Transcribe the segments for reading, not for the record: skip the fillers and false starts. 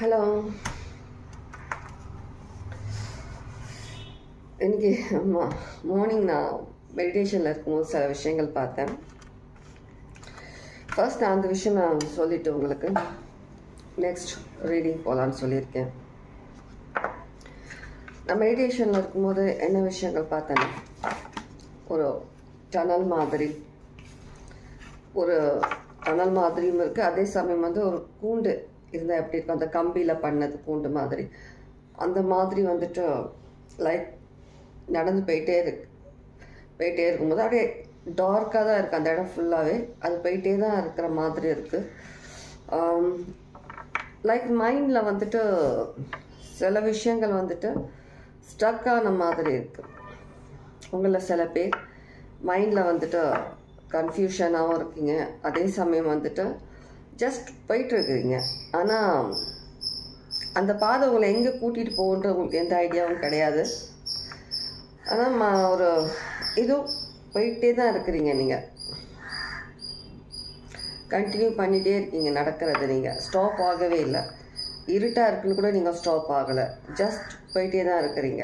Hello, இன்னைக்கு morning நான் மெடிடேஷனில் இருக்கும்போது சில விஷயங்கள் பார்த்தேன். ஃபர்ஸ்ட் நான் அந்த விஷயம் நான் சொல்லிவிட்டு உங்களுக்கு நெக்ஸ்ட் ரீடிங் போகலான்னு சொல்லியிருக்கேன். நான் மெடிடேஷனில் இருக்கும்போது என்ன விஷயங்கள் பார்த்தேன்னா, ஒரு டனல் மாதிரியும் இருக்குது. அதே சமயம் ஒரு கூண்டு இருந்தால் எப்படி இருக்கும், அந்த கம்பியில் பண்ணது கூண்டு மாதிரி, அந்த மாதிரி லைட் நடந்து போயிட்டே இருக்கும்போது அப்படியே டார்க்காக தான் இருக்குது அந்த இடம் ஃபுல்லாகவே. அது போயிட்டே தான் இருக்கிற மாதிரி இருக்குது. லைக் மைண்டில் சில விஷயங்கள் ஸ்டக் ஆன மாதிரி இருக்குது. உங்களில் சில பேர் மைண்டில் கன்ஃபியூஷனாகவும் இருக்கீங்க. அதே சமயம் ஜஸ்ட் போயிட்டுருக்குறீங்க. ஆனால் அந்த பாதை உங்களை எங்கே கூட்டிகிட்டு போகுன்ற உங்களுக்கு எந்த ஐடியாவும் கிடையாது. ஆனால் ஒரு இதுவும் போயிட்டே தான் இருக்கிறீங்க. நீங்கள் கண்டினியூ பண்ணிகிட்டே இருக்கீங்க நடக்கிறது. நீங்கள் ஸ்டாப் ஆகவே இல்லை. இருட்டாக இருக்குன்னு கூட நீங்கள் ஸ்டாப் ஆகலை, ஜஸ்ட் போயிட்டே தான் இருக்கிறீங்க.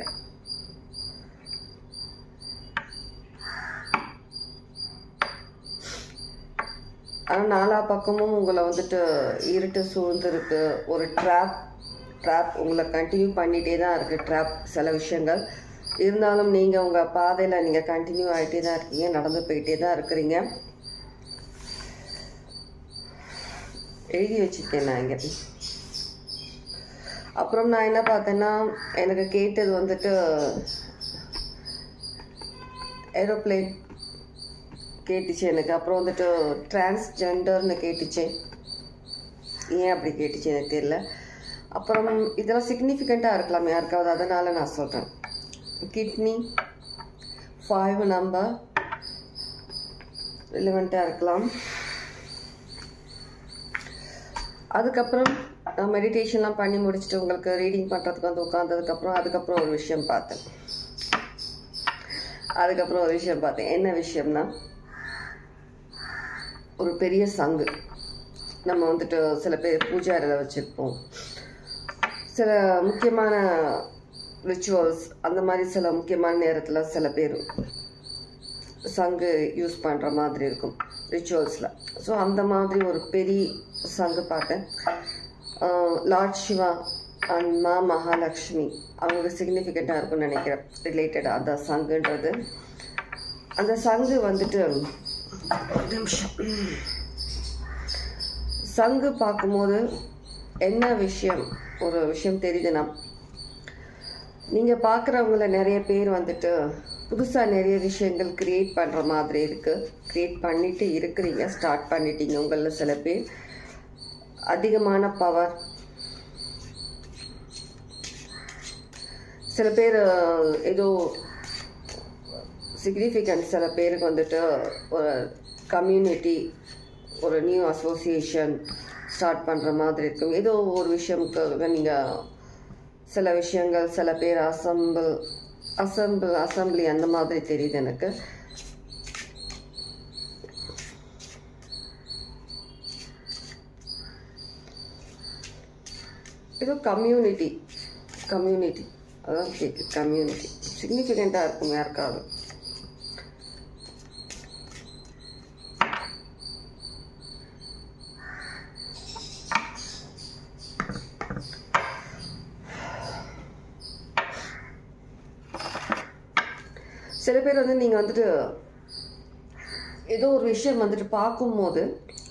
ஆனால் நாலா பக்கமும் உங்களை இருட்டு சூழ்ந்துருக்கு. ஒரு ட்ராப் உங்களை கண்டினியூ பண்ணிகிட்டே தான் இருக்குது. ட்ராப் சில விஷயங்கள் இருந்தாலும் நீங்கள் உங்கள் பாதையில் நீங்கள் கண்டினியூ ஆகிட்டே தான் இருக்கீங்க, நடந்து போயிட்டே தான் இருக்கிறீங்க. எழுதி வச்சுருக்கேன் நான் இங்கே. அப்புறம் நான் என்ன பார்த்தேன்னா, எனக்கு கேட்டது ஏரோப்ளேன் கேட்டுச்சு எனக்கு. அப்புறம் டிரான்ஸ்ஜெண்டர்னு கேட்டுச்சு. ஏன் அப்படி கேட்டுச்சு எனக்கு தெரியல. அப்புறம் இதெல்லாம் சிக்னிஃபிகண்ட்டாக இருக்கலாம் யாருக்காவது, அதனால் நான் சொல்கிறேன். கிட்னி 5 நம்பர் ரிலவெண்ட்டாக இருக்கலாம். அதுக்கப்புறம் நான் மெடிடேஷன்லாம் பண்ணி முடிச்சுட்டு உங்களுக்கு ரீடிங் பண்ணுறதுக்கு உட்காந்ததுக்கப்புறம் ஒரு விஷயம் பார்த்தேன். என்ன விஷயம்னா, ஒரு பெரிய சங்கு நம்ம சில பேர் பூஜை அறையில் வச்சுருப்போம். சில முக்கியமான ரிச்சுவல்ஸ் அந்த மாதிரி சில முக்கியமான நேரத்தில் சில பேர் சங்கு யூஸ் பண்ணுற மாதிரி இருக்கும் ரிச்சுவல்ஸில். ஸோ அந்த மாதிரி ஒரு பெரிய சங்கு பார்த்தேன். லார்ட் சிவா அண்ட் மகாலட்சுமி அவங்களுக்கு சிக்னிஃபிகண்ட்டாக இருக்கும்னு நினைக்கிறேன், ரிலேட்டடாக அந்த சங்குன்றது. அந்த சங்கு ஒரு நிமிஷம். சங்கு பார்க்கும்போது என்ன ஒரு விஷயம் தெரியுதுன்னா, நீங்கள் பார்க்குறவங்கள நிறைய பேர் புதுசாக நிறைய விஷயங்கள் க்ரியேட் பண்ணுற மாதிரி இருக்குது. க்ரியேட் பண்ணிட்டு இருக்கிறீங்க, ஸ்டார்ட் பண்ணிட்டீங்க. உங்களில் சில பேர் அதிகமான பவர், சில பேர் ஏதோ சிக்னிஃபிகன்ட், சில பேருக்கு ஒரு கம்யூனிட்டி, ஒரு நியூ அசோசியேஷன் ஸ்டார்ட் பண்ணுற மாதிரி இருக்கும். ஏதோ ஒரு விஷயம்க்கு நீங்கள் சில விஷயங்கள், சில பேர் அசம்பிளி அந்த மாதிரி தெரியுது எனக்கு. ஏதோ கம்யூனிட்டி அதான் கேட்குது. கம்யூனிட்டி சிக்னிஃபிகண்ட்டாக இருக்கும் யாருக்காவது. சில பேர் நீங்கள் ஏதோ ஒரு விஷயம் பார்க்கும்போது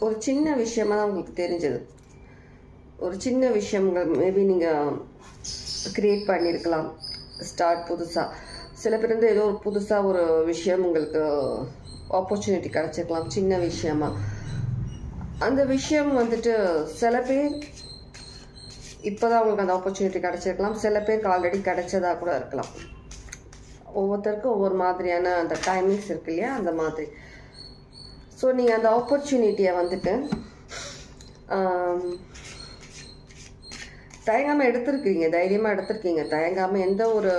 ஒரு சின்ன விஷயமா தான் உங்களுக்கு தெரிஞ்சது. ஒரு சின்ன விஷயங்கள் மேபி நீங்கள் க்ரியேட் பண்ணியிருக்கலாம், ஸ்டார்ட் புதுசாக. சில பேர் ஏதோ ஒரு புதுசாக ஒரு விஷயம் உங்களுக்கு ஆப்பர்ச்சுனிட்டி கிடச்சிருக்கலாம், சின்ன விஷயமா. அந்த விஷயம் சில பேர் இப்போ தான் உங்களுக்கு அந்த ஆப்பர்ச்சுனிட்டி கிடச்சிருக்கலாம், சில பேருக்கு ஆல்ரெடி கிடைச்சதாக கூட இருக்கலாம். ஒவ்வொருத்தருக்கும் ஒவ்வொரு மாதிரியான அந்த டைமிங்ஸ் இருக்கு இல்லையா, அந்த மாதிரி. ஸோ நீங்கள் அந்த ஆப்பர்ச்சுனிட்டியை தயங்காமல் எடுத்திருக்கீங்க, தைரியமாக எடுத்திருக்கீங்க. தயங்காமல் எந்த ஒரு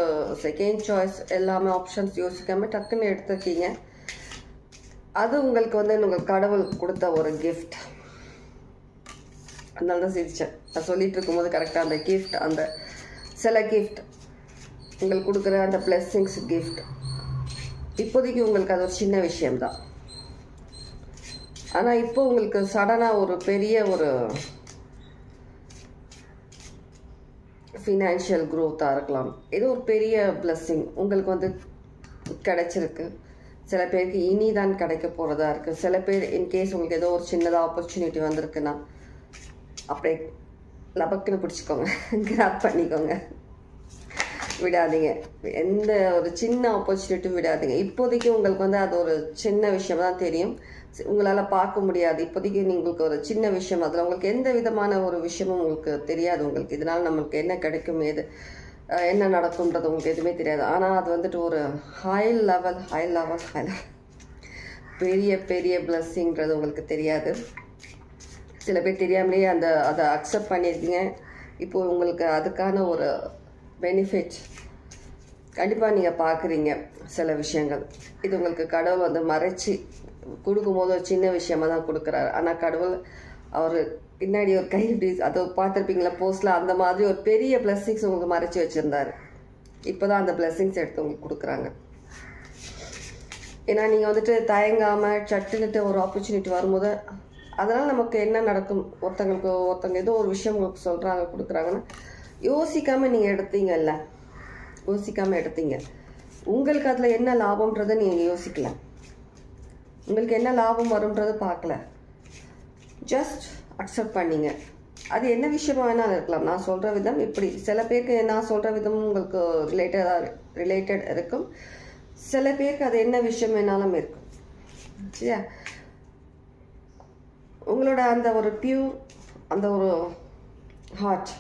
செகண்ட் சாய்ஸ் எல்லாமே ஆப்ஷன்ஸ் யோசிக்காமல் டக்குன்னு எடுத்திருக்கீங்க. அது உங்களுக்கு உங்கள் கடவுள் கொடுத்த ஒரு கிஃப்ட். அதனால தான் சிரித்தேன். நான் சொல்லிகிட்டு இருக்கும்போது கரெக்டாக அந்த கிஃப்ட், அந்த சில கிஃப்ட் உங்களுக்கு கொடுக்குற அந்த பிளெஸ்ஸிங்ஸ் கிஃப்ட் இப்போதைக்கு உங்களுக்கு அது ஒரு சின்ன விஷயம்தான். ஆனால் இப்போ உங்களுக்கு சடனாக ஒரு பெரிய ஒரு ஃபினான்ஷியல் க்ரோத்தாக இருக்கலாம். ஏதோ ஒரு பெரிய பிளெஸ்ஸிங் உங்களுக்கு வந்து கிடைச்சிருக்கு. சில பேருக்கு இனிதான் கிடைக்க போகிறதா இருக்குது. சில பேர் இன்கேஸ் உங்களுக்கு ஏதோ ஒரு சின்னதாக ஆப்பர்ச்சுனிட்டி வந்திருக்குன்னா அப்படியே லபக்குன்னு பிடிச்சிக்கோங்க, கிராப் பண்ணிக்கோங்க, விடாதீங்க. எந்த ஒரு சின்ன ஆப்பர்ச்சுனிட்டி விடாதீங்க. இப்போதைக்கு உங்களுக்கு வந்து அது ஒரு சின்ன விஷயம் தான் தெரியும், உங்களால் பார்க்க முடியாது. இப்போதைக்கு உங்களுக்கு ஒரு சின்ன விஷயம், அதில் உங்களுக்கு எந்த விதமான ஒரு விஷயமும் உங்களுக்கு தெரியாது. உங்களுக்கு இதனால் நம்மளுக்கு என்ன கிடைக்கும், என்ன நடக்கும்ன்றது உங்களுக்கு எதுவுமே தெரியாது. ஆனால் அது வந்துட்டு ஒரு ஹை லெவல் பெரிய பெரிய பிளெஸ்ஸிங்கிறது உங்களுக்கு தெரியாது. சில பேர் தெரியாமலேயே அதை அக்செப்ட் பண்ணியிருக்கீங்க. இப்போது உங்களுக்கு அதுக்கான ஒரு பெனிஃபிட் கண்டிப்பாக நீங்கள் பார்க்குறீங்க. சில விஷயங்கள் இது உங்களுக்கு கடவுள் வந்து மறைச்சி கொடுக்கும்போது ஒரு சின்ன விஷயமாக தான் கொடுக்குறாரு. ஆனால் கடவுள் அவர் பின்னாடி ஒரு கை இப்படி அதை பார்த்துருப்பீங்களா போஸ்ட்டில், அந்த மாதிரி ஒரு பெரிய பிளெஸ்ஸிங்ஸ் உங்களுக்கு மறைச்சி வச்சுருந்தாரு. இப்போ தான் அந்த பிளெஸ்ஸிங்ஸ் எடுத்து உங்களுக்கு கொடுக்குறாங்க. ஏன்னா நீங்கள் வந்துட்டு தயங்காமல் சட்டுன்னுட்டு ஒரு ஆப்பர்ச்சுனிட்டி வரும்போது அதனால் நமக்கு என்ன நடக்கும், ஒருத்தங்க ஏதோ ஒரு விஷயம் உங்களுக்கு சொல்கிறாங்க, கொடுக்குறாங்கன்னா யோசிக்காமல் நீங்கள் எடுத்தீங்கல்ல, யோசிக்காமல் எடுத்தீங்க. உங்களுக்கு அதில் என்ன லாபம்ன்றதை நீங்கள் யோசிக்கல, உங்களுக்கு என்ன லாபம் வரும்ன்றதை பார்க்கல, ஜஸ்ட் அக்செப்ட் பண்ணிங்க. அது என்ன விஷயமா வேணாலும் இருக்கலாம். நான் சொல்கிற விதம் இப்படி, சில பேருக்கு நான் சொல்கிற விதம் உங்களுக்கு ரிலேட்டட் இருக்கும், சில பேருக்கு அது என்ன விஷயம் வேணாலும் இருக்கும். சரியா? உங்களோட அந்த ஒரு பியூர், அந்த ஒரு ஹார்ட்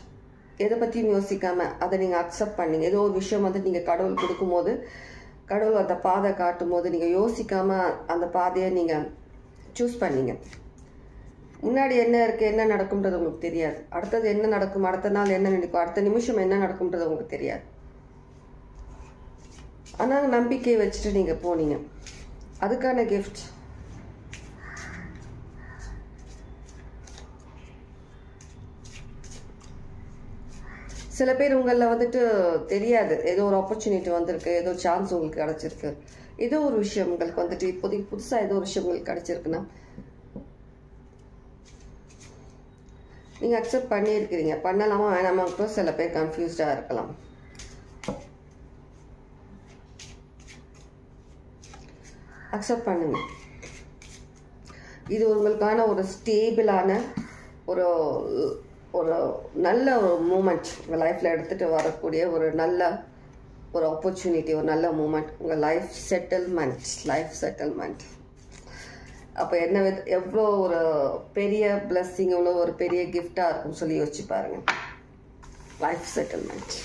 எதை பற்றியும் யோசிக்காமல் அதை நீங்கள் அக்செப்ட் பண்ணிங்க. ஏதோ ஒரு விஷயம் வந்து நீங்கள் கடவுள் கொடுக்கும்போது, கடவுள் அந்த பாதை காட்டும் போது நீங்கள் யோசிக்காமல் அந்த பாதையை நீங்கள் சூஸ் பண்ணிங்க. முன்னாடி என்ன இருக்குது, என்ன நடக்கும்ன்றது உங்களுக்கு தெரியாது. அடுத்தது என்ன நடக்கும், அடுத்த நாள் என்ன நடக்கும், அடுத்த நிமிஷம் என்ன நடக்கும்ன்றது உங்களுக்கு தெரியாது. ஆனால் நம்பிக்கையை வச்சுட்டு நீங்கள் போனீங்க. அதுக்கான கிஃப்ட் சில பேர் உங்களில் வந்துட்டு தெரியாது, ஏதோ ஒரு ஆப்பர்ச்சுனிட்டி வந்திருக்கு, ஏதோ சான்ஸ் உங்களுக்கு கிடச்சிருக்கு, ஏதோ ஒரு விஷயம் உங்களுக்கு வந்துட்டு இப்போதைக்கு புதுசாக ஏதோ ஒரு விஷயம் உங்களுக்கு கிடச்சிருக்குன்னா நீங்கள் அக்செப்ட் பண்ணியிருக்கிறீங்க. பண்ணலாமா வேணாமா கூட சில பேர் கன்ஃபியூஸ்டாக இருக்கலாம். அக்செப்ட் பண்ணுங்க. இது உங்களுக்கான ஒரு ஸ்டேபிளான ஒரு ஒரு நல்ல ஒரு மூமெண்ட் உங்கள் லைஃப்பில் எடுத்துகிட்டு வரக்கூடிய ஒரு நல்ல ஒரு ஆப்பர்ச்சுனிட்டி, ஒரு நல்ல மூமெண்ட், உங்கள் லைஃப் செட்டில்மெண்ட். அப்போ என்ன எவ்வளோ ஒரு பெரிய பிளெஸ்ஸிங், எவ்வளோ ஒரு பெரிய கிஃப்டாக இருக்கும்னு சொல்லி யோசிச்சு பாருங்கள். லைஃப் செட்டில்மெண்ட்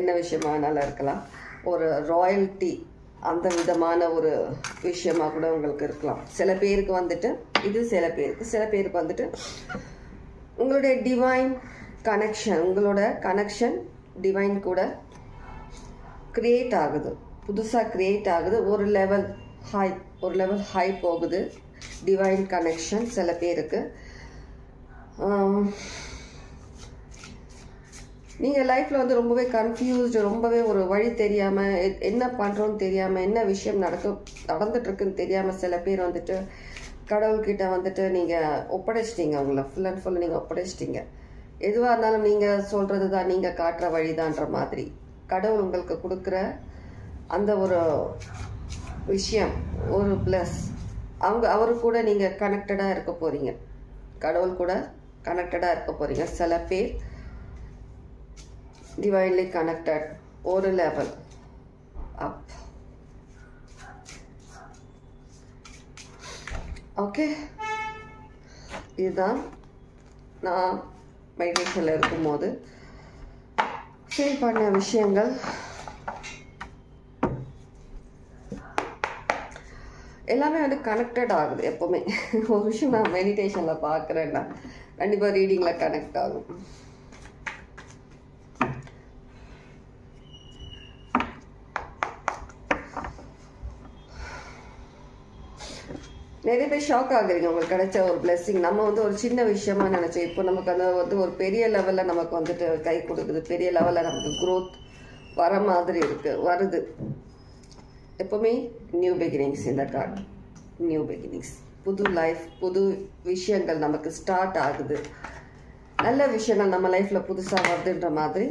என்ன விஷயமா வேணாலும் இருக்கலாம். ஒரு ராயல்ட்டி அந்த விதமான ஒரு விஷயமாக கூட உங்களுக்கு இருக்கலாம். சில பேருக்கு வந்துட்டு இது, சில பேருக்கு வந்துட்டு உங்களுடைய டிவைன் கனெக்ஷன், உங்களோட கனெக்ஷன் டிவைன் கூட கிரியேட் ஆகுது, புதுசாக கிரியேட் ஆகுது. ஒரு லெவல் ஹை போகுது டிவைன் கனெக்ஷன் சில பேருக்கு. நீங்கள் லைஃப்பில் வந்து ரொம்பவே கன்ஃபியூஸ்டு, ரொம்பவே ஒரு வழி தெரியாமல், என்ன பண்ணுறோன்னு தெரியாமல், என்ன விஷயம் நடந்துட்டுருக்குன்னு தெரியாமல் சில பேர் வந்துட்டு கடவுள்கிட்ட வந்துட்டு நீங்கள் ஒப்படைச்சிட்டிங்க. உங்களை ஃபுல் அண்ட் ஃபுல் நீங்கள் ஒப்படைச்சிட்டிங்க. எதுவாக இருந்தாலும் நீங்கள் சொல்கிறது தான், நீங்கள் காட்டுற வழிதான்ற மாதிரி கடவுள் உங்களுக்கு கொடுக்குற அந்த ஒரு விஷயம், ஒரு ப்ளஸ், அவரு கூட நீங்கள் கனெக்டடாக இருக்க போகிறீங்க, கடவுள் கூட கனெக்டடாக இருக்க போகிறீங்க. சில பேர் divinely connected, ஒரு லெவல் அப். ஓகே, இதுதான் நான் மெடிடேஷனில் இருக்கும்போது ஃபீல் பண்ண விஷயங்கள். எல்லாமே வந்து கனெக்டட் ஆகுது. எப்போவுமே ஒரு விஷயம் நான் மெடிடேஷனில் பார்க்குறேன்னா கண்டிப்பாக ரீடிங்கில் கனெக்ட் ஆகும். நிறைய பேர் ஷாக் ஆகுறீங்க உங்களுக்கு கிடைச்ச ஒரு பிளெஸிங். நம்ம வந்து ஒரு சின்ன விஷயமா நினைச்சோம், இப்போ நமக்கு அந்த வந்து ஒரு பெரிய லெவலில் நமக்கு வந்துட்டு கை கொடுக்குது, பெரிய லெவலில் நமக்கு க்ரோத் வர மாதிரி வருது. எப்பவுமே நியூ பிகினிங்ஸ் இந்த கார்டு, நியூ பிகினிங்ஸ், புது லைஃப், புது விஷயங்கள் நமக்கு ஸ்டார்ட் ஆகுது, நல்ல விஷயங்கள் நம்ம லைஃப்ல புதுசா வருதுன்ற மாதிரி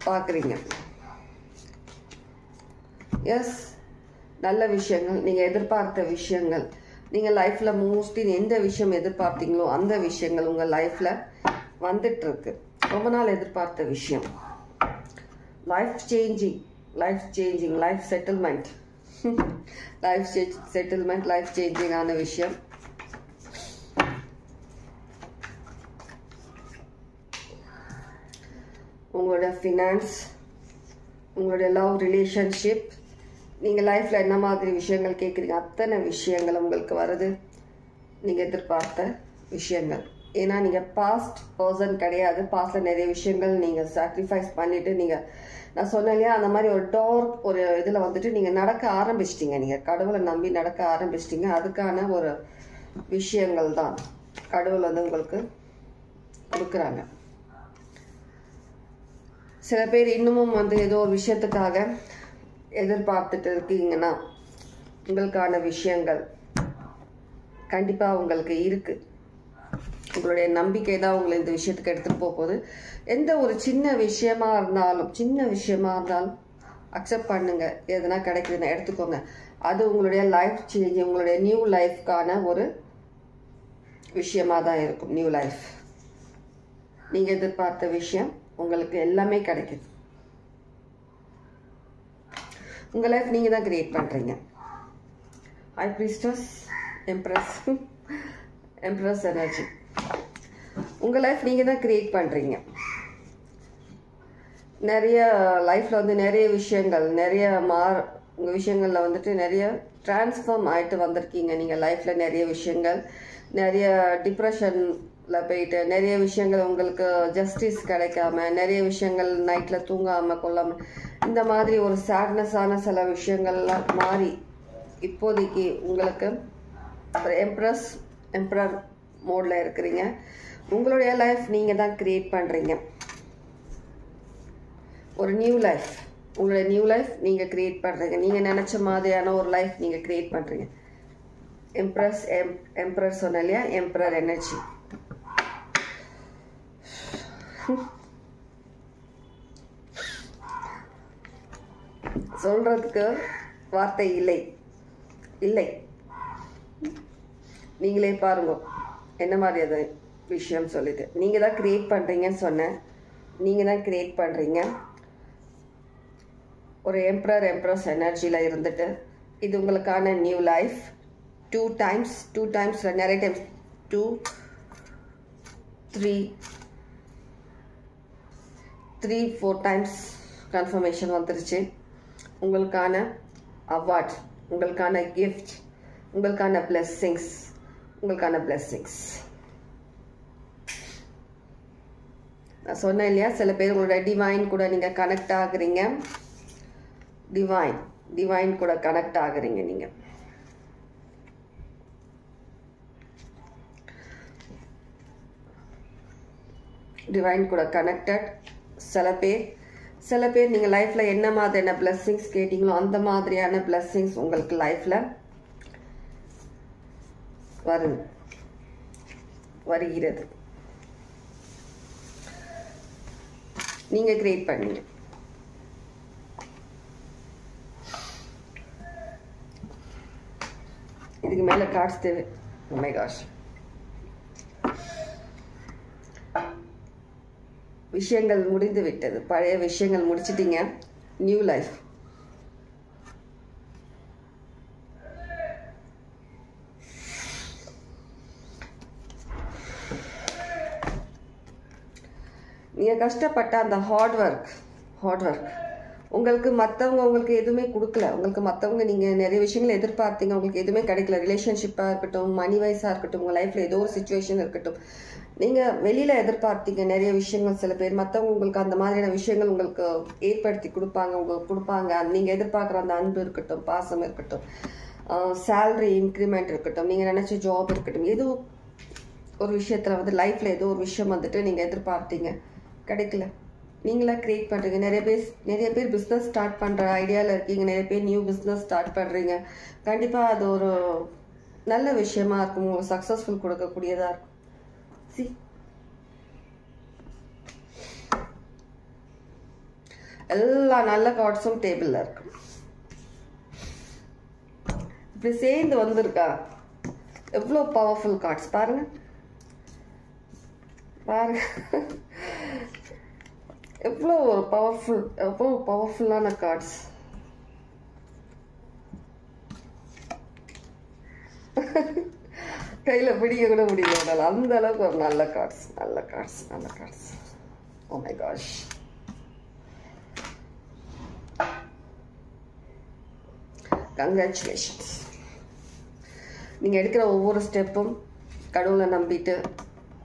பார்க்குறீங்க. எஸ், நல்ல விஷயங்கள், நீங்கள் எதிர்பார்த்த விஷயங்கள், நீங்கள் லைஃப்பில் மோஸ்ட்லி எந்த விஷயம் எதிர்பார்த்தீங்களோ அந்த விஷயங்கள் உங்கள் லைஃப்பில் வந்துட்டுருக்கு. ரொம்ப நாள் எதிர்பார்த்த விஷயம், life changing, life settlement, life சேஞ்சிங்கான விஷயம். உங்களோட ஃபினான்ஸ், உங்களுடைய லவ் ரிலேஷன்ஷிப், நீங்கள் லைஃப்பில் என்ன மாதிரி விஷயங்கள் கேட்குறீங்க அத்தனை விஷயங்கள் உங்களுக்கு வருது, நீங்கள் எதிர்பார்த்த விஷயங்கள். ஏன்னா நீங்கள் பாஸ்ட் பர்சன் கிடையாது. பாஸ்டில் நிறைய விஷயங்கள் நீங்கள் சாக்ரிஃபைஸ் பண்ணிவிட்டு நீங்கள், நான் சொன்னேன் இல்லையா, அந்த மாதிரி ஒரு டார்க் ஒரு இதில் வந்துட்டு நீங்கள் நடக்க ஆரம்பிச்சிட்டிங்க, நீங்கள் கடவுளை நம்பி நடக்க ஆரம்பிச்சிட்டிங்க. அதுக்கான ஒரு விஷயங்கள் தான் கடவுள் வந்து உங்களுக்கு கொடுக்குறாங்க. சில பேர் இன்னமும் வந்து ஏதோ ஒரு விஷயத்துக்காக எதிர்பார்த்துட்டு இருக்கீங்கன்னா உங்களுக்கான விஷயங்கள் கண்டிப்பாக உங்களுக்கு இருக்குது. உங்களுடைய நம்பிக்கை தான் உங்களை இந்த விஷயத்துக்கு எடுத்துகிட்டு போகுது. எந்த ஒரு சின்ன விஷயமா இருந்தாலும் அக்செப்ட் பண்ணுங்க. எதுனா கிடைக்குதுன்னா எடுத்துக்கோங்க. அது உங்களுடைய லைஃப் சேஞ்ச், உங்களுடைய நியூ லைஃப்கான ஒரு விஷயமா தான் இருக்கும். நியூ லைஃப், நீங்கள் எதிர்பார்த்த விஷயம் உங்களுக்கு எல்லாமே கிடைக்குது. உங்கள் லைஃப் நீங்கள் தான் கிரியேட் பண்ணுறீங்க. ஹை ப்ரீஸ்டஸ், எம்ப்ரஸ் எனர்ஜி, உங்கள் லைஃப் நீங்கள் தான் கிரியேட் பண்ணுறீங்க. நிறைய லைஃப்பில் வந்து நிறைய விஷயங்கள், உங்கள் விஷயங்களில் வந்துட்டு நிறைய டிரான்ஸ்ஃபார்ம் ஆகிட்டு வந்திருக்கீங்க. நீங்கள் லைஃப்பில் நிறைய விஷயங்கள், நிறைய டிப்ரெஷனில் போயிட்டு, நிறைய விஷயங்கள் உங்களுக்கு ஜஸ்டிஸ் கிடைக்காம, நிறைய விஷயங்கள் நைட்டில் தூங்காமல் கொள்ளாமல், இந்த மாதிரி ஒரு சேட்னஸான சில விஷயங்கள்லாம் மாறி இப்போதைக்கு உங்களுக்கு ஒரு எம்ப்ரர் மோடில் இருக்கிறீங்க. உங்களுடைய லைஃப் நீங்கள் தான் கிரியேட் பண்ணுறீங்க. ஒரு நியூ லைஃப், உங்களுடைய நியூ லைஃப் நீங்கள் கிரியேட் பண்ணுறீங்க. நீங்கள் நினச்ச மாதிரியான ஒரு லைஃப் நீங்கள் கிரியேட் பண்ணுறீங்க. எம்ப்ரர் சொன்ன இல்லையா, எம்ப்ரர் எனர்ஜி. சொல்றதுக்கு வார்த்தை இல்லை. நீங்களே பாருங்க என்ன மாதிரி அது விஷயம் சொல்லிட்டு. நீங்கள் தான் கிரியேட் பண்ணுறீங்கன்னு சொன்னேன். நீங்கள் தான் கிரியேட் பண்ணுறீங்க. ஒரு எம்ப்ரஸ் எனர்ஜியில் இருந்துட்டு இது உங்களுக்கான நியூ லைஃப். 2 times நிறைய டைம்ஸ் 2, 3, 4 times கன்ஃபர்மேஷன் வந்துருச்சு. உங்களுக்கான அவார்ட், உங்களுக்கான கிஃப்ட், உங்களுக்கான பிளெஸ்ஸிங்ஸ். நான் சொன்னேன் இல்லையா, சில பேர் உங்களோட டிவைன் கூட நீங்கள் கனெக்ட் ஆகுறீங்க. டிவைன் கூட கனெக்ட் ஆகுறீங்க. நீங்கள் டிவைன் கூட கனெக்டட். சில பேர் நீங்கள் லைஃப்பில் என்ன மாதிரியான பிளெஸ்ஸிங்ஸ் கேட்டீங்களோ அந்த மாதிரியான பிளெஸ்ஸிங்ஸ் உங்களுக்கு லைஃப்பில் வருகிறது. நீங்கள் கிரியேட் பண்ணீங்க. இதுக்கு மேலே கார்ட்ஸ் தேவை. Oh my gosh. விஷயங்கள் முடிந்து விட்டது. பழைய விஷயங்கள் முடிச்சிட்டீங்க. New life. நீங்கள் கஷ்டப்பட்ட அந்த ஹார்ட் ஒர்க் உங்களுக்கு மற்றவங்க எதுவுமே கொடுக்கல. உங்களுக்கு மற்றவங்க நீங்கள் நிறைய விஷயங்கள் எதிர்பார்த்தீங்க, உங்களுக்கு எதுவுமே கிடைக்கல. ரிலேஷன்ஷிப்பாக இருக்கட்டும், மணி வைஸாக இருக்கட்டும், உங்கள் லைஃப்பில் ஏதோ ஒரு சுச்சுவேஷன் இருக்கட்டும், நீங்கள் வெளியில் எதிர்பார்த்தீங்க நிறைய விஷயங்கள். சில பேர் மற்றவங்க உங்களுக்கு அந்த மாதிரியான விஷயங்கள் உங்களுக்கு ஏற்படுத்தி கொடுப்பாங்க. நீங்கள் எதிர்பார்க்குற அந்த அன்பு இருக்கட்டும், பாசம் இருக்கட்டும், சேலரி இன்க்ரிமெண்ட் இருக்கட்டும், நீங்கள் நினச்ச ஜாப் இருக்கட்டும், ஏதோ ஒரு விஷயத்தில் வந்து லைஃப்பில் ஏதோ ஒரு விஷயம் வந்துட்டு நீங்கள் எதிர்பார்த்தீங்க, கிடைக்கல, நீங்களாக க்ரியேட் பண்ணுறீங்க. நிறைய பேர் பிஸ்னஸ் ஸ்டார்ட் பண்ணுற ஐடியாவில் இருக்கீங்க, நிறைய பேர் நியூ பிஸ்னஸ் ஸ்டார்ட் பண்ணுறீங்க. கண்டிப்பாக அது ஒரு நல்ல விஷயமா இருக்கும், உங்களுக்கு சக்ஸஸ்ஃபுல் கொடுக்கக்கூடியதாக இருக்கும். எல்லா நல்ல கார்ட்ஸும் டேபிளில் இருக்கு. இப்படி சேர்ந்து வந்திருக்கா, எவ்வளோ பவர்ஃபுல் கார்ட்ஸ் பாருங்க பாருங்க, எவ்வளோ ஒரு பவர்ஃபுல்லான கார்ட்ஸ். கையில் பிடிக்க கூட முடியல, அந்த அளவுக்கு ஒரு நல்ல cards. Oh my gosh. Congratulations. நீங்கள் எடுக்கிற ஒவ்வொரு ஸ்டெப்பும் கடவுளை நம்பிட்டு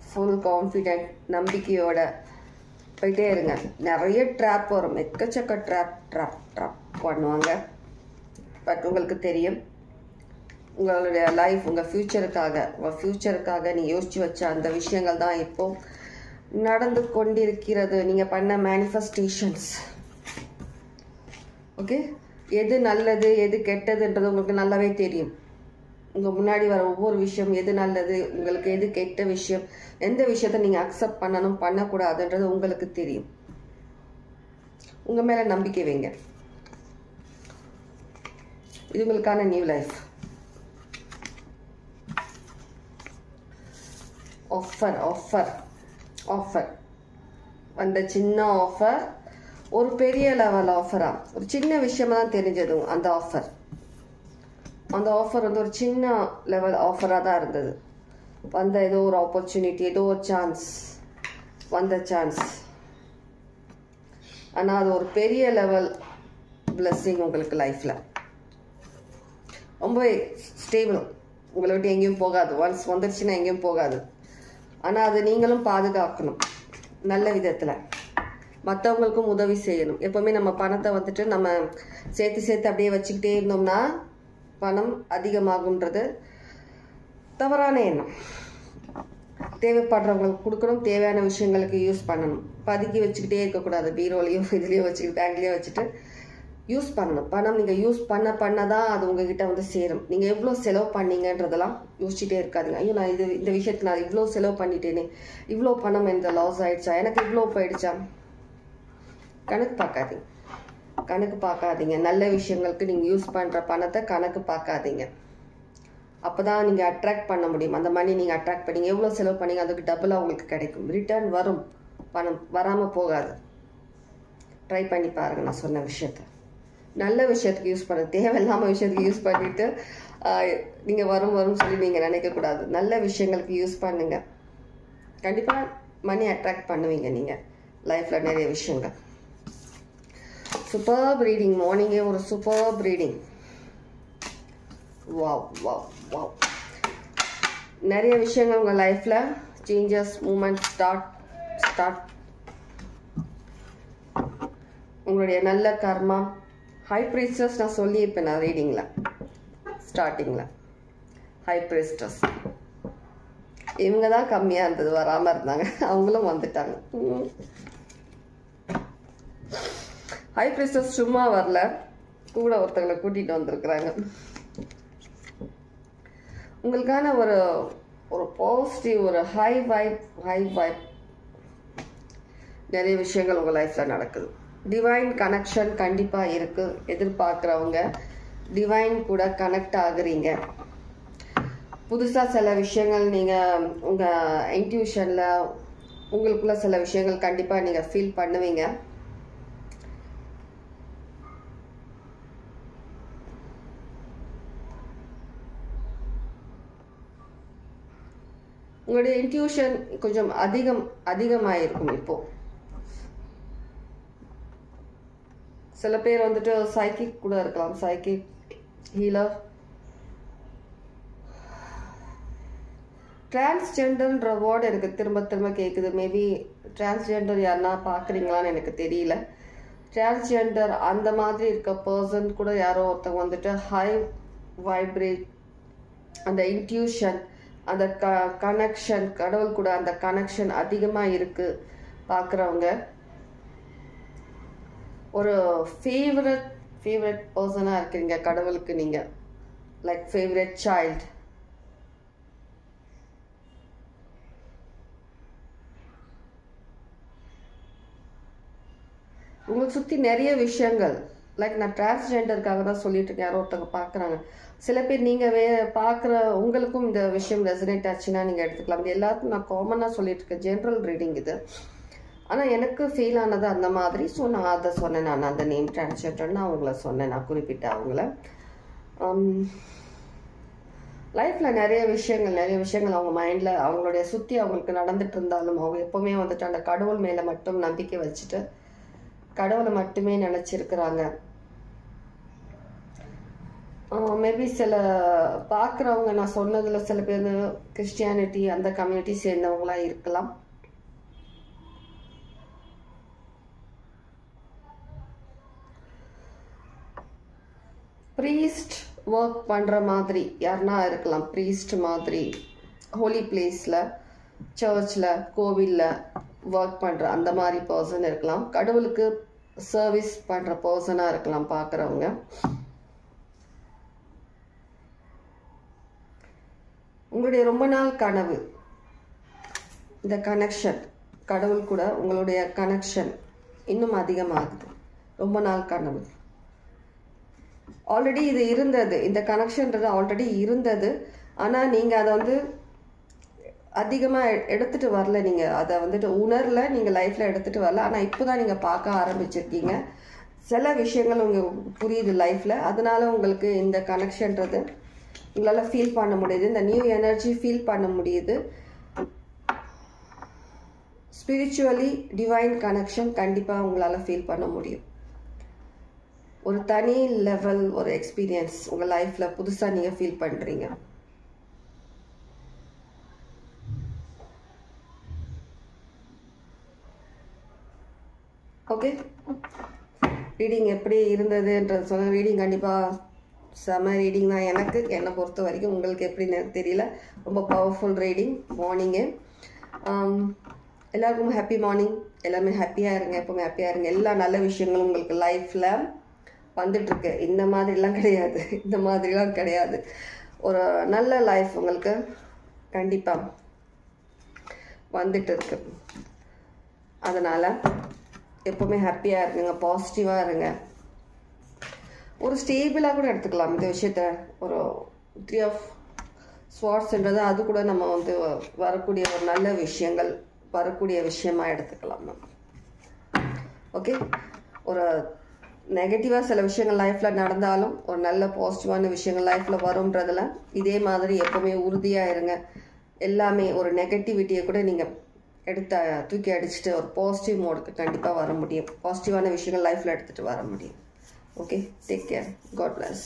ஃபுல் கான்ஃபிடென்ட் நம்பிக்கையோட போயிட்டே இருங்க. நிறைய ட்ராப் வரும், எக்கச்சக்க ட்ராப் பண்ணுவாங்க. பட் உங்களுக்கு தெரியும், உங்களுடைய லைஃப் உங்கள் ஃப்யூச்சருக்காக நீங்கள் யோசிச்சு வச்ச அந்த விஷயங்கள் தான் இப்போ நடந்து கொண்டிருக்கிறது. நீங்கள் பண்ண மேனிஃபெஸ்டேஷன்ஸ். ஓகே, எது நல்லது எது கெட்டதுன்றது உங்களுக்கு நல்லாவே தெரியும். உங்கள் முன்னாடி வர ஒவ்வொரு விஷயம் எது நல்லது, உங்களுக்கு எது கெட்ட விஷயம், எந்த விஷயத்த நீங்கள் அக்செப்ட் பண்ணணும் பண்ணக்கூடாதுன்றது உங்களுக்கு தெரியும். உங்கள் மேலே நம்பிக்கை வைங்க. இது உங்களுக்கான நியூ லைஃப். ஆஃபர் அந்த சின்ன ஆஃபர் ஒரு பெரிய லெவல் ஆஃபரா, ஒரு சின்ன விஷயமா தான் தெரிஞ்சது. அந்த ஆஃபர் வந்து ஒரு சின்ன லெவல் ஆஃபராக தான் இருந்தது. வந்த ஏதோ ஒரு ஆப்பர்ச்சுனிட்டி, ஏதோ ஒரு சான்ஸ், ஆனால் அது ஒரு பெரிய லெவல் பிளெஸ்ஸிங் உங்களுக்கு லைஃப்பில். ரொம்ப ஸ்டேபிள், உங்களை விட்டு எங்கேயும் போகாது. ஒன்ஸ் வந்துருச்சுன்னா எங்கேயும் போகாது. ஆனால் அது நீங்களும் பாதுகாக்கணும் நல்ல விதத்தில். மற்றவங்களுக்கும் உதவி செய்யணும். எப்போவுமே நம்ம பணத்தை வந்துட்டு நம்ம சேர்த்து அப்படியே வச்சுக்கிட்டே இருந்தோம்னா பணம் அதிகமாகுன்றது தவறான எண்ணம். தேவைப்படுறவங்களுக்கு கொடுக்கணும், தேவையான விஷயங்களுக்கு யூஸ் பண்ணணும். பதுக்கி வச்சுக்கிட்டே இருக்கக்கூடாது. பீரோலையோ இதுலேயோ வச்சுக்கிட்டு பேங்க்லேயோ வச்சுட்டு யூஸ் பண்ணணும். பணம் நீங்கள் யூஸ் பண்ண தான் அது உங்ககிட்ட வந்து சேரும். நீங்கள் எவ்வளோ செலவு பண்ணீங்கன்றதெல்லாம் யோசிச்சுட்டே இருக்காதுங்க. ஐயோ, நான் இந்த விஷயத்துக்கு நான் இவ்வளோ செலவு பண்ணிட்டேனே, இவ்வளோ பணம் எனக்கு லாஸ் ஆயிடுச்சா, எனக்கு இவ்வளோ போயிடுச்சா, கணக்கு பார்க்காதீங்க. நல்ல விஷயங்களுக்கு நீங்கள் யூஸ் பண்ணுற பணத்தை கணக்கு பார்க்காதீங்க. அப்போ தான் நீங்கள் அட்ராக்ட் பண்ண முடியும். அந்த மணி நீங்கள் அட்ராக்ட் பண்ணீங்க, எவ்வளோ செலவு பண்ணீங்க அதுக்கு டபுளாக உங்களுக்கு கிடைக்கும். ரிட்டர்ன் வரும், பணம் வராமல் போகாது. ட்ரை பண்ணி பாருங்கள் நான் சொன்ன விஷயத்த. நல்ல விஷயத்துக்கு யூஸ் பண்ண, தேவையில்லாமல் விஷயத்துக்கு யூஸ் பண்ணிவிட்டு நீங்கள் வரும்னு சொல்லி நீங்கள் நினைக்கக்கூடாது. நல்ல விஷயங்களுக்கு யூஸ் பண்ணுங்க, கண்டிப்பாக மணி அட்ராக்ட் பண்ணுவீங்க நீங்கள் லைஃப்பில் நிறைய விஷயங்கள். சூப்பர் ரீடிங், மார்னிங்கே ஒரு சூப்பர் ரீடிங். வாவ். நிறைய விஷயங்கள் உங்கள் லைஃப்பில் சேஞ்சஸ், மூமெண்ட் ஸ்டார்ட். உங்களுடைய நல்ல கர்மா, ஹை பிரீஸ்டஸ் நான் சொல்லியிருப்பேன் நான் ரீடிங்கில் ஸ்டார்டிங்கில். ஹை பிரீஸ்டஸ் இவங்க தான் கம்மியாக இருந்தது, வராமல் இருந்தாங்க, அவங்களும் வந்துட்டாங்க. ஹை பிரீஸ்டஸ் சும்மா வரல, கூட ஒருத்தங்களை கூட்டிகிட்டு வந்திருக்கிறாங்க. உங்களுக்கான ஒரு பாசிட்டிவ், ஒரு ஹை வைப் நிறைய விஷயங்கள் உங்கள் லைஃப்பில் நடக்குது. டிவைன் கனெக்ஷன் கண்டிப்பாக இருக்குது. எதிர்பார்க்குறவங்க டிவைன் கூட கனெக்ட் ஆகுறீங்க. புதுசாக சில விஷயங்கள் நீங்கள் உங்கள் இன்ட்யூஷனில் உங்களுக்குள்ள சில விஷயங்கள் கண்டிப்பாக நீங்கள் ஃபீல் பண்ணுவீங்க. உங்களுடைய இன்ட்யூஷன் கொஞ்சம் அதிகமாயிருக்கும். இப்போ சில பேர் வந்துட்டு சைக்கிக் கூட இருக்கலாம், சைக்கிக் ஹீலர். டிரான்ஸ்ஜெண்டர்ன்ற வேர்டு எனக்கு திரும்ப கேட்குது. மேபி டிரான்ஸ்ஜெண்டர் யாருன்னா பார்க்குறீங்களான்னு எனக்கு தெரியல. டிரான்ஸ்ஜெண்டர் அந்த மாதிரி இருக்க பர்சன் கூட யாரோ ஒருத்தவங்க வந்துட்டு ஹை வைப்ரேட், அந்த இன்ட்யூஷன், அந்த கனெக்ஷன், கடவுள் கூட அந்த கனெக்ஷன் அதிகமாக இருக்குது பார்க்குறவங்க. ஒரு ஃபேவரட் பர்சனாக இருக்கிறீங்க கடவுளுக்கு நீங்கள், லைக் ஃபேவரட் சைல்டு. உங்களுக்கு சுற்றி நிறைய விஷயங்கள், லைக் நான் டிரான்ஸ்ஜெண்டருக்காக தான் சொல்லிட்டு இருக்கேன், யாரோ ஒருத்தவங்க பார்க்குறாங்க. சில பேர் நீங்கள் பார்க்குற உங்களுக்கும் இந்த விஷயம் ரெசனேட் ஆச்சுன்னா நீங்கள் எடுத்துக்கலாம். இது எல்லாத்துக்கும் நான் காமனாக சொல்லிட்டு இருக்கேன், ஜென்ரல் ரீடிங் இது. ஆனால் எனக்கு ஃபீல் ஆனது அந்த மாதிரி. ஸோ நான் அதை சொன்னேன், நான் அந்த நேம் டிரான்ஸ்ஜெண்டர்னு அவங்கள சொன்னேன், நான் குறிப்பிட்டேன் அவங்கள. லைஃப்பில் நிறைய விஷயங்கள் அவங்க மைண்டில் அவங்களுடைய சுற்றி அவங்களுக்கு நடந்துட்டு இருந்தாலும் அவங்க எப்போவுமே வந்துட்டு அந்த கடவுள் மேலே மட்டும் நம்பிக்கை வச்சுட்டு கடவுளை மட்டுமே நினச்சிருக்கிறாங்க. மேபி சில பார்க்குறவங்க நான் சொன்னதில் சில பேர் கிறிஸ்டியானிட்டி அந்த கம்யூனிட்டி சேர்ந்தவங்களாக இருக்கலாம். ப்ரீஸ்ட் ஒர்க் பண்ணுற மாதிரி யாருன்னா இருக்கலாம். ப்ரீஸ்ட் மாதிரி ஹோலி பிளேஸில், சர்ச்சில், கோவிலில் ஒர்க் பண்ணுற அந்த மாதிரி பர்சன் இருக்கலாம். கடவுளுக்கு சர்வீஸ் பண்ணுற பர்சனாக இருக்கலாம் பார்க்குறவங்க. உங்களுடைய ரொம்ப நாள் கனவு, இந்த கனெக்ஷன் கடவுள் கூட உங்களுடைய கனெக்ஷன் இன்னும் அதிகமாகுது. ரொம்ப நாள் கனவு ஆல்ரெடி இது இருந்தது, இந்த கனெக்ஷன்றது ஆல்ரெடி இருந்தது. ஆனால் நீங்கள் அதை வந்து அதிகமாக எடுத்துகிட்டு வரல, நீங்கள் அதை வந்துட்டு உணரல, நீங்கள் லைஃப்பில் எடுத்துகிட்டு வரல. ஆனால் இப்போ தான் நீங்கள் பார்க்க ஆரம்பிச்சிருக்கீங்க. சில விஷயங்கள் உங்களுக்கு புரியுது லைஃப்பில், அதனால உங்களுக்கு இந்த கனெக்ஷன்றது உங்களால் ஃபீல் பண்ண முடியுது. இந்த நியூ எனர்ஜி ஃபீல் பண்ண முடியுது. ஸ்பிரிச்சுவலி டிவைன் கனெக்ஷன் கண்டிப்பாக உங்களால் ஃபீல் பண்ண முடியும். ஒரு தனி லெவல், ஒரு எக்ஸ்பீரியன்ஸ் உங்கள் லைஃப்பில் புதுசாக நீங்கள் ஃபீல் பண்ணுறீங்க. ஓகே, ரீடிங் எப்படி இருந்ததுன்றது சொல்ல. ரீடிங் கண்டிப்பாக செம ரீடிங் தான் என்னை பொறுத்த வரைக்கும். உங்களுக்கு எப்படின்னு எனக்கு தெரியல. ரொம்ப பவர்ஃபுல் ரீடிங் மார்னிங்கு. எல்லாருக்கும் ஹாப்பி மார்னிங். எல்லாருமே ஹாப்பியாக இருங்க, எப்போவுமே ஹாப்பியாக இருங்க. எல்லா நல்ல விஷயங்களும் உங்களுக்கு லைஃப்பில் வந்துட்டுருக்கு. இந்த மாதிரிலாம் கிடையாது. ஒரு நல்ல லைஃப் உங்களுக்கு கண்டிப்பாக வந்துட்டு இருக்கு. அதனால் எப்போவுமே ஹாப்பியாக இருங்க, பாசிட்டிவாக இருங்க. ஒரு ஸ்டேபிளாக கூட எடுத்துக்கலாம் இந்த விஷயத்த. ஒரு 3 of Swordsன்றது அது கூட நம்ம வந்து வரக்கூடிய ஒரு நல்ல விஷயங்கள் வரக்கூடிய விஷயமா எடுத்துக்கலாம் நம்ம. ஓகே, ஒரு நெகட்டிவாக சில விஷயங்கள் லைஃப்பில் நடந்தாலும் ஒரு நல்ல பாசிட்டிவான விஷயங்கள் லைஃப்பில் வரும்ன்றதில் இதே மாதிரி எப்போவுமே உறுதியாக இருங்க. எல்லாமே ஒரு நெகட்டிவிட்டியை கூட நீங்கள் தூக்கி அடிச்சுட்டு ஒரு பாசிட்டிவ் மோடுக்கு கண்டிப்பாக வர முடியும். பாசிட்டிவான விஷயங்கள் லைஃப்பில் எடுத்துகிட்டு வர முடியும். Okay, take care. God plus.